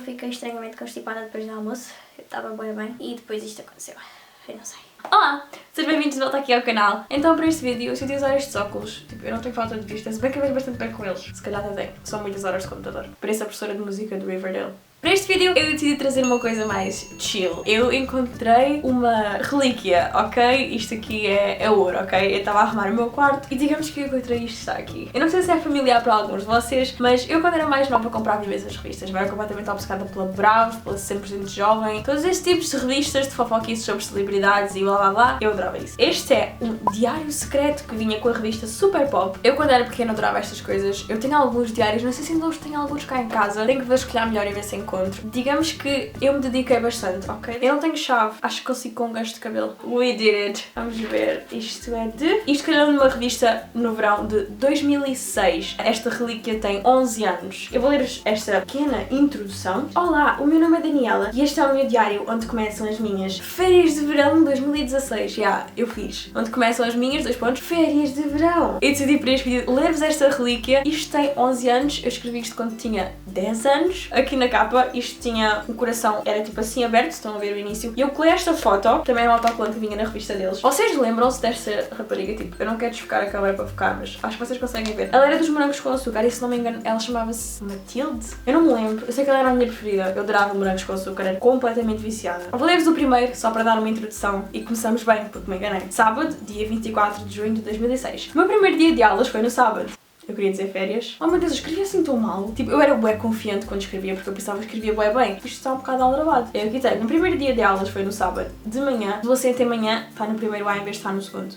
fiquei estranhamente constipada depois do almoço. Eu estava bem e depois isto aconteceu. Eu não sei. Olá! Sejam bem-vindos de volta aqui ao canal. Então para este vídeo eu decidi usar estes óculos. Tipo, eu não tenho falta de vista, se bem que eu vejo bastante bem com eles. Se calhar até tenho. São muitas horas de computador. Pareço a professora de música do Riverdale. Para este vídeo eu decidi trazer uma coisa mais chill. Eu encontrei uma relíquia, ok? Isto aqui é ouro, ok? Eu estava a arrumar o meu quarto e digamos que eu encontrei isto está aqui. Eu não sei se é familiar para alguns de vocês, mas eu quando era mais nova comprava imensas revistas. Eu era completamente obcecada pela Bravo, pela 100% Jovem, todos estes tipos de revistas de fofoquices sobre celebridades e blá blá blá. Eu adorava isso. Este é um diário secreto que vinha com a revista Super Pop. Eu quando era pequena adorava estas coisas. Eu tenho alguns diários, não sei se ainda hoje tenho alguns cá em casa. Tenho que vasculhar melhor e ver se encontro. Digamos que eu me dediquei bastante, ok? Eu não tenho chave, acho que consigo com um gancho de cabelo. We did it! Vamos ver, isto é de... Isto calhou numa revista no verão de 2006. Esta relíquia tem 11 anos. Eu vou ler-vos esta pequena introdução. Olá, o meu nome é Daniela e este é o meu diário onde começam as minhas férias de verão 2016. Eu fiz. Onde começam as minhas, férias de verão. Eu decidi para este vídeo ler-vos esta relíquia. Isto tem 11 anos, eu escrevi isto quando tinha 10 anos. Aqui na capa, isto tinha um coração, era tipo assim aberto, estão a ver o início. E eu colei esta foto, também é um autocolante que vinha na revista deles. Vocês lembram-se desta rapariga? Tipo, eu não quero desfocar a câmera para focar, mas acho que vocês conseguem ver. Ela era dos morangos com açúcar e se não me engano, ela chamava-se Matilde? Eu não me lembro, eu sei que ela era a minha preferida. Eu adorava morangos com açúcar, era completamente viciada. Vou ler-vos o primeiro, só para dar uma introdução e começamos bem, porque me enganei. Sábado, dia 24 de junho de 2006. O meu primeiro dia de aulas foi no sábado. Eu queria dizer férias. Oh meu Deus, eu escrevia assim tão mal. Tipo, eu era bué confiante quando escrevia, porque eu pensava que escrevia bué bem. Isto está um bocado aldrabado. Eu aqui tenho. O primeiro dia de aulas foi no sábado. De manhã, você até manhã está no primeiro A em vez de estar no segundo.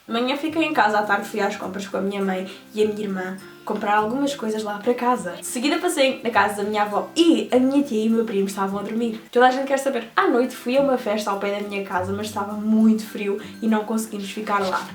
De manhã fiquei em casa, à tarde fui às compras com a minha mãe e a minha irmã comprar algumas coisas lá para casa. De seguida passei na casa da minha avó e a minha tia e o meu primo estavam a dormir. Toda a gente quer saber. À noite fui a uma festa ao pé da minha casa, mas estava muito frio e não conseguimos ficar lá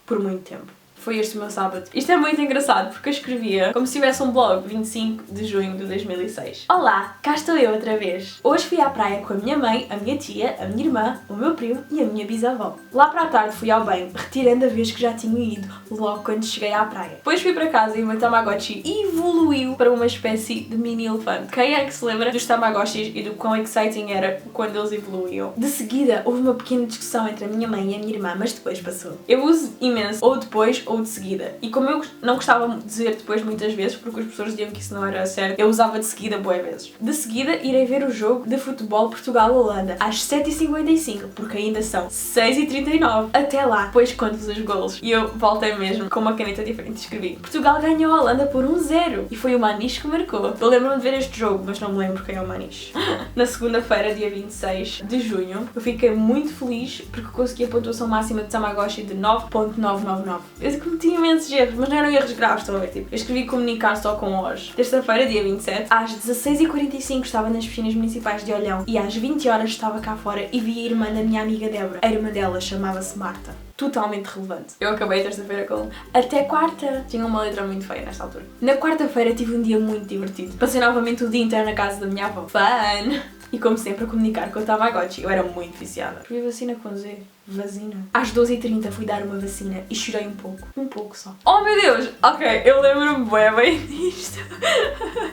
por muito tempo. Foi este o meu sábado. Isto é muito engraçado porque eu escrevia como se tivesse um blog, 25 de junho de 2006. Olá, cá estou eu outra vez. Hoje fui à praia com a minha mãe, a minha tia, a minha irmã, o meu primo e a minha bisavó. Lá para a tarde fui ao banho, retirando a vez que já tinha ido logo quando cheguei à praia. Depois fui para casa e o meu Tamagotchi evoluiu para uma espécie de mini elefante. Quem é que se lembra dos Tamagotchis e do quão exciting era quando eles evoluíam? De seguida houve uma pequena discussão entre a minha mãe e a minha irmã, mas depois passou. Eu uso imenso ou depois ou de seguida. E como eu não gostava de dizer depois muitas vezes, porque os professores diziam que isso não era certo, eu usava de seguida bué vezes. De seguida irei ver o jogo de futebol Portugal-Holanda às 7h55, porque ainda são 6h39. Até lá, depois conto-vos os golos. E eu voltei mesmo com uma caneta diferente e escrevi: Portugal ganhou a Holanda por 1-0 e foi o Maniche que marcou. Eu lembro-me de ver este jogo, mas não me lembro quem é o Maniche. Na segunda-feira, dia 26 de junho, eu fiquei muito feliz porque consegui a pontuação máxima de Tamagotchi de 9.999. Eu cometi imensos erros, mas não eram erros graves, estão a ver? Tipo, eu escrevi comunicar só com os. Terça-feira, dia 27, às 16h45 estava nas piscinas municipais de Olhão e às 20 horas estava cá fora e vi a irmã da minha amiga Débora. A irmã dela chamava-se Marta. Totalmente relevante. Eu acabei a terça-feira com até quarta. Tinha uma letra muito feia nesta altura. Na quarta-feira tive um dia muito divertido. Passei novamente o dia inteiro na casa da minha avó. Fun! E como sempre a comunicar com o Tamagotchi. Eu era muito viciada. Fui vacina com Z. Vacina. Às 12h30 fui dar uma vacina e chorei um pouco. Um pouco só. Oh meu Deus! Ok, eu lembro-me bem disto.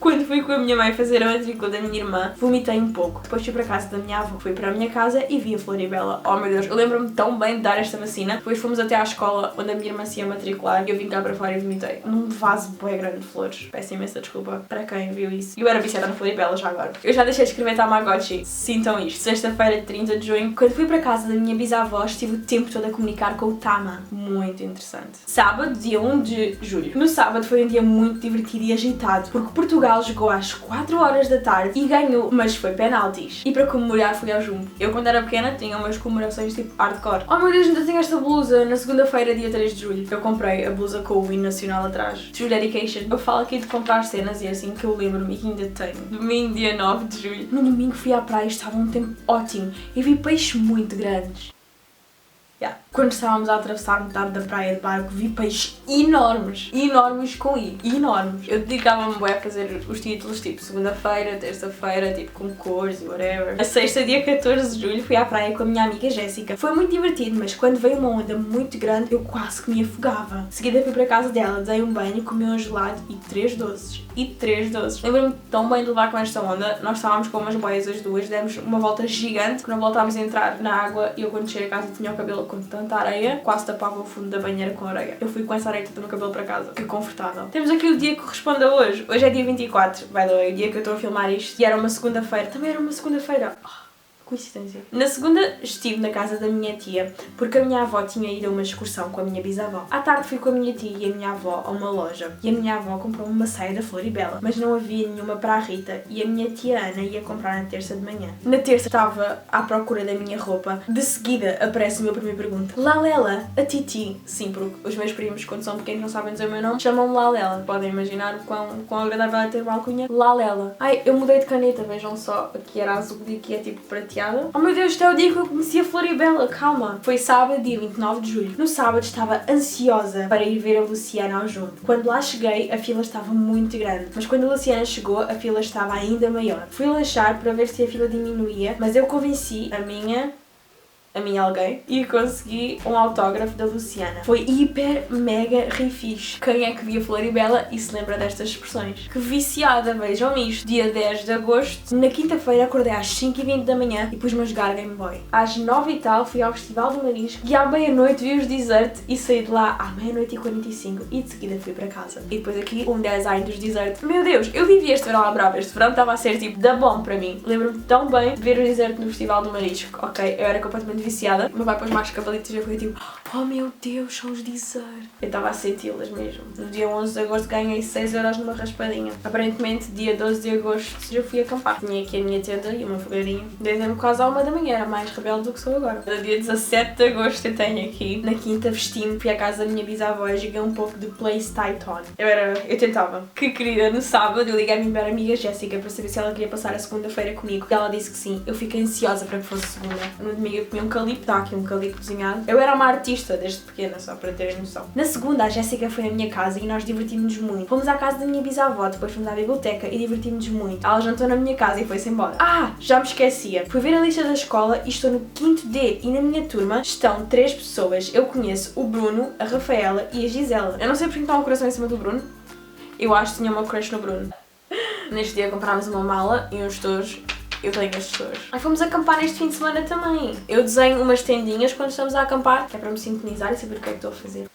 Quando fui com a minha mãe fazer a matrícula da minha irmã, vomitei um pouco. Depois fui para a casa da minha avó. Fui para a minha casa e vi a Floribela. Oh meu Deus, eu lembro-me tão bem de dar esta vacina. Depois fomos até à escola onde a minha irmã se ia matricular e eu vim cá para fora e vomitei. Num vaso bem grande de flores. Peço imensa desculpa para quem viu isso. Eu era viciada na Floribela já agora. Eu já deixei de escrever Tamagotchi. Sintam isto. Sexta-feira, 30 de junho, quando fui para a casa da minha bisavó, estive o tempo todo a comunicar com o Tama. Muito interessante. Sábado, dia 1 de julho. No sábado foi um dia muito divertido e agitado, porque Portugal jogou às 4 horas da tarde e ganhou, mas foi penaltis. E para comemorar fui ao Jumbo. Eu quando era pequena tinha umas comemorações tipo hardcore. Oh meu Deus, ainda tenho esta blusa. Na segunda-feira, dia 3 de julho, eu comprei a blusa com o hino nacional atrás. True Dedication. Eu falo aqui de comprar cenas e é assim que eu lembro-me e ainda tenho. Domingo, dia 9 de julho. No domingo fui à praia e estava um tempo ótimo e vi peixes muito grandes. Yeah. Quando estávamos a atravessar metade da praia de barco, vi peixes enormes, enormes com I, enormes. Eu dedicava-me bué a fazer os títulos, tipo segunda-feira, terça-feira, tipo com cores e whatever. A sexta, dia 14 de julho, fui à praia com a minha amiga Jéssica. Foi muito divertido, mas quando veio uma onda muito grande, eu quase que me afogava. De seguida fui para a casa dela, dei um banho, comi um gelado e 3 doces. Lembro-me tão bem de levar com esta onda. Nós estávamos com umas boias as duas, demos uma volta gigante. Quando voltámos a entrar na água, eu quando cheguei a casa tinha o cabelo com tanta areia, quase tapava o fundo da banheira com areia. Eu fui com essa areia toda no cabelo para casa. Que confortável. Temos aqui o dia que corresponde a hoje. Hoje é dia 24, by the way, o dia que eu estou a filmar isto. E era uma segunda-feira. Também era uma segunda-feira. Coincidência. Na segunda estive na casa da minha tia, porque a minha avó tinha ido a uma excursão com a minha bisavó. À tarde fui com a minha tia e a minha avó a uma loja, e a minha avó comprou uma saia da Floribela, mas não havia nenhuma para a Rita, e a minha tia Ana ia comprar na terça de manhã. Na terça estava à procura da minha roupa, de seguida aparece o meu primo e pergunta: Lalela, a Titi? Sim, porque os meus primos, quando são pequenos, não sabem dizer o meu nome, chamam-me Lalela. Podem imaginar o quão agradável é ter uma alcunha. Lalela. Ai, eu mudei de caneta, vejam só, aqui era azul e aqui é tipo prateado. Oh meu Deus, isto é o dia que eu conheci a Floribela, calma. Foi sábado, dia 29 de julho. No sábado estava ansiosa para ir ver a Luciana ao junto. Quando lá cheguei, a fila estava muito grande, mas quando a Luciana chegou, a fila estava ainda maior. Fui lanchar para ver se a fila diminuía, mas eu convenci a minha alguém e consegui um autógrafo da Luciana. Foi hiper, mega rifixe. Quem é que via Floribela e se lembra destas expressões? Que viciada, vejam isto. Dia 10 de agosto, na quinta-feira acordei às 5h20 da manhã e pus-me a jogar Game Boy. Às 9 e tal fui ao Festival do Marisco e à meia-noite vi os Desert e saí de lá à meia-noite e 45 e de seguida fui para casa. E depois aqui um design dos Desert. Meu Deus, eu vivi este verão à brava. Este verão estava a ser tipo da bom para mim. Lembro-me tão bem de ver os Desert no Festival do Marisco. Ok, eu era completamente viciada. Meu pai pôs mais cavalitos e eu fui tipo: oh meu Deus, são os Desert. Eu estava a senti-las mesmo. No dia 11 de agosto ganhei 6€ numa raspadinha. Aparentemente, dia 12 de agosto eu fui acampar. Tinha aqui a minha tenda e uma fogueirinha. Deitei-me quase à 1 da manhã, era mais rebelde do que sou agora. No dia 17 de agosto eu tenho aqui. Na quinta vesti-me, fui à casa da minha bisavó e joguei um pouco de PlayStation. Eu tentava. Que querida, no sábado eu liguei à minha melhor amiga Jéssica para saber se ela queria passar a segunda-feira comigo. E ela disse que sim. Eu fiquei ansiosa para que fosse segunda. No domingo eu comi um calipto. Está aqui um calipto cozinhado. Eu era uma artista desde pequena, só para terem noção. Na segunda, a Jéssica foi à minha casa e nós divertimos-nos muito. Fomos à casa da minha bisavó, depois fomos à biblioteca e divertimos-nos muito. Ela jantou na minha casa e foi-se embora. Já me esquecia. Fui ver a lista da escola e estou no 5º D e na minha turma estão 3 pessoas. Eu conheço o Bruno, a Rafaela e a Gisela. Eu não sei porque está um coração em cima do Bruno. Eu acho que tinha uma crush no Bruno. Neste dia comprámos uma mala e uns tojos. Eu tenho estes tojos. Fomos acampar neste fim de semana também. Eu desenho umas tendinhas quando estamos a acampar, que é para me sintonizar e saber o que é que estou a fazer.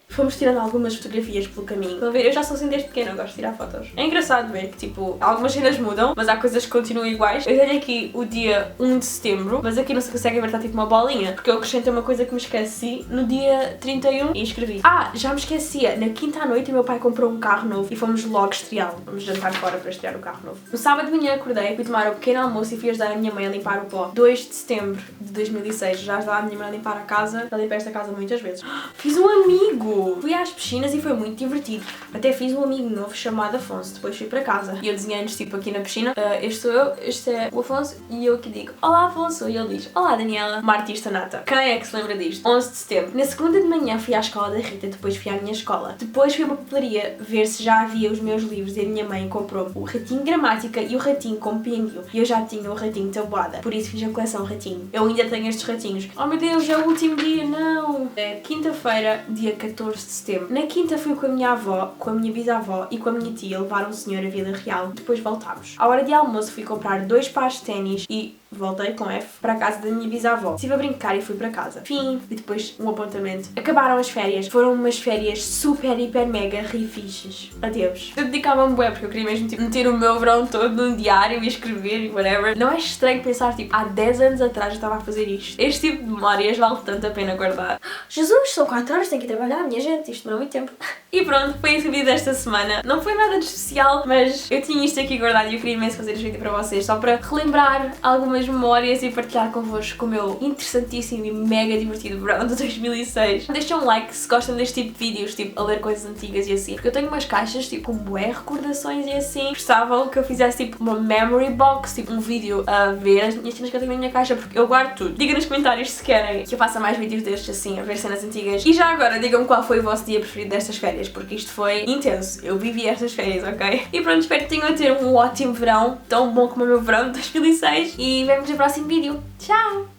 Fomos tirando algumas fotografias pelo caminho. Estão a ver? Eu já sou assim desde pequena, eu gosto de tirar fotos. É engraçado ver que, tipo, algumas cenas mudam, mas há coisas que continuam iguais. Eu tenho aqui o dia 1 de setembro, mas aqui não se consegue ver, está tipo uma bolinha, porque eu acrescentei uma coisa que me esqueci no dia 31 e escrevi: já me esquecia, na quinta à noite o meu pai comprou um carro novo e fomos logo estreá-lo. Vamos jantar fora para estrear o carro novo. No sábado de manhã acordei, fui tomar o pequeno almoço e fui ajudar a minha mãe a limpar o pó. 2 de setembro de 2006, já ajudava a minha mãe a limpar a casa, já limpei esta casa muitas vezes. Fiz um amigo! Fui às piscinas e foi muito divertido. Até fiz um amigo novo chamado Afonso. Depois fui para casa e eu desenhei-nos tipo aqui na piscina. Este sou eu, este é o Afonso e eu aqui digo: olá Afonso, e ele diz: olá Daniela. Uma artista nata. Quem é que se lembra disto? 11 de setembro. Na segunda de manhã fui à escola da Rita, depois fui à minha escola. Depois fui a uma papelaria ver se já havia os meus livros e a minha mãe comprou o Ratinho Gramática e o Ratinho Compêndio. E eu já tinha o Ratinho Tabuada, por isso fiz a coleção Ratinho. Eu ainda tenho estes ratinhos. Oh meu Deus, é o último dia, não! É quinta-feira, dia 14 de setembro. Na quinta fui com a minha avó, com a minha bisavó e com a minha tia levar um senhor a Vila Real. Depois voltámos. À hora de almoço fui comprar 2 pares de ténis e voltei com F para a casa da minha bisavó. Estive a brincar e fui para casa. Fim. E depois um apontamento. Acabaram as férias. Foram umas férias super, hiper, mega rifixes. Adeus. Eu dedicava-me bué porque eu queria mesmo tipo, meter o meu verão todo num diário e escrever e whatever. Não é estranho pensar tipo, há 10 anos atrás eu estava a fazer isto. Este tipo de memórias vale tanto a pena guardar. Jesus, são 4 horas, tenho que ir trabalhar, minha gente. Isto demora muito tempo. E pronto, foi esse vídeo desta semana. Não foi nada de especial, mas eu tinha isto aqui guardado e eu queria imenso fazer este vídeo para vocês, só para relembrar algumas algumas memórias e partilhar convosco o meu interessantíssimo e mega divertido verão de 2006. Deixem um like se gostam deste tipo de vídeos, tipo, a ler coisas antigas e assim, porque eu tenho umas caixas, tipo, com bué recordações e assim. Gostava que eu fizesse, tipo, uma memory box, tipo, um vídeo a ver as minhas cenas que eu tenho na minha caixa, porque eu guardo tudo. Digam nos comentários se querem que eu faça mais vídeos destes, assim, a ver cenas antigas. E já agora, digam-me qual foi o vosso dia preferido destas férias, porque isto foi intenso. Eu vivi estas férias, ok? E pronto, espero que tenham a ter um ótimo verão, tão bom como o meu verão de 2006. E vemos no próximo vídeo. Tchau!